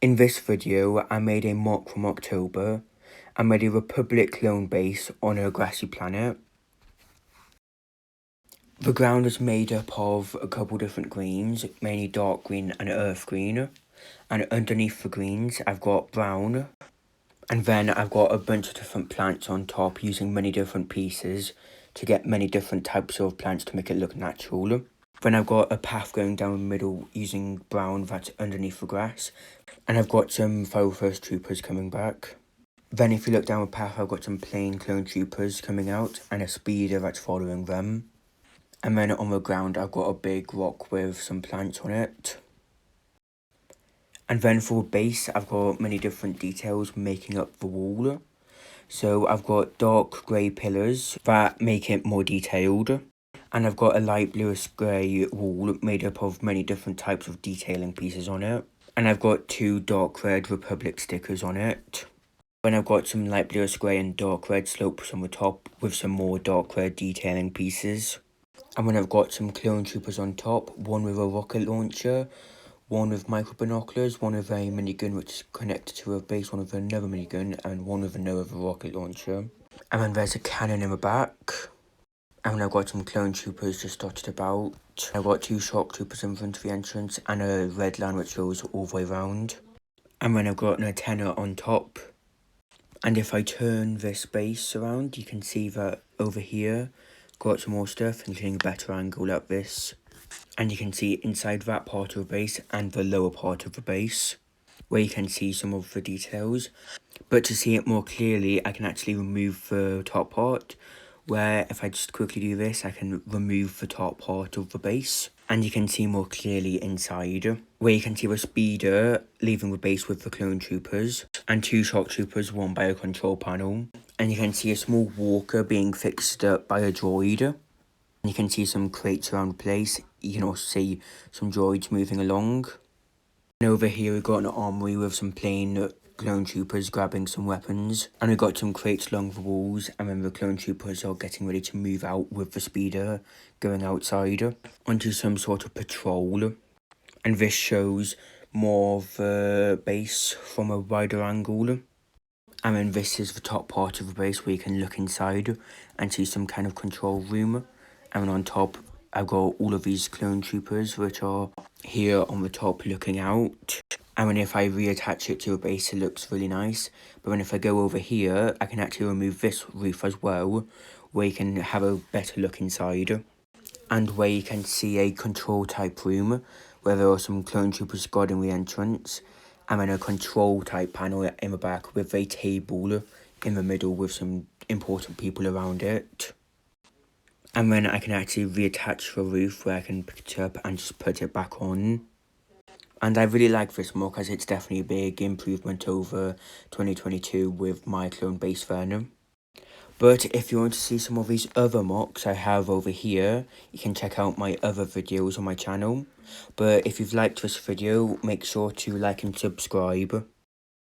In this video, I made a mock from Moctober. I made a Republic clone base on a grassy planet. The ground is made up of a couple different greens, mainly dark green and earth green. And underneath the greens, I've got brown. And then I've got a bunch of different plants on top using many different pieces to get many different types of plants to make it look natural. Then I've got a path going down the middle using brown that's underneath the grass. And I've got some Fire First Troopers coming back. Then if you look down the path, I've got some plain clone troopers coming out and a speeder that's following them. And then on the ground, I've got a big rock with some plants on it. And then for the base, I've got many different details making up the wall. So I've got dark grey pillars that make it more detailed. And I've got a light bluish grey wall made up of many different types of detailing pieces on it. And I've got two dark red Republic stickers on it. Then I've got some light bluish grey and dark red slopes on the top with some more dark red detailing pieces. And then I've got some clone troopers on top, one with a rocket launcher, one with micro binoculars, one with a minigun which is connected to a base, one with another minigun, and one with another rocket launcher. And then there's a cannon in the back. And then I've got some clone troopers just dotted about. I've got two shock troopers in front of the entrance and a red line which goes all the way around. And then I've got an antenna on top. And if I turn this base around, you can see that over here, got some more stuff, including a better angle at this. And you can see inside that part of the base and the lower part of the base, where you can see some of the details. But to see it more clearly, I can actually remove the top part, where if I just quickly do this, I can remove the top part of the base. And you can see more clearly inside, where you can see the speeder leaving the base with the clone troopers, and two shock troopers, one by a control panel. And you can see a small walker being fixed up by a droid. And you can see some crates around the place. You can also see some droids moving along. And over here we've got an armory with some plain clone troopers grabbing some weapons. And we've got some crates along the walls. And then the clone troopers are getting ready to move out with the speeder going outside onto some sort of patrol. And this shows more of the base from a wider angle. And then this is the top part of the base where you can look inside and see some kind of control room. And then on top, I've got all of these clone troopers which are here on the top looking out. And then if I reattach it to a base, it looks really nice. But then if I go over here, I can actually remove this roof as well, where you can have a better look inside. And where you can see a control type room, where there are some clone troopers guarding the entrance. And then a control type panel in the back with a table in the middle with some important people around it. And then I can actually reattach the roof where I can pick it up and just put it back on. And I really like this mock as it's definitely a big improvement over 2022 with my clone base Venom. But if you want to see some of these other mocks I have over here, you can check out my other videos on my channel. But if you've liked this video, make sure to like and subscribe.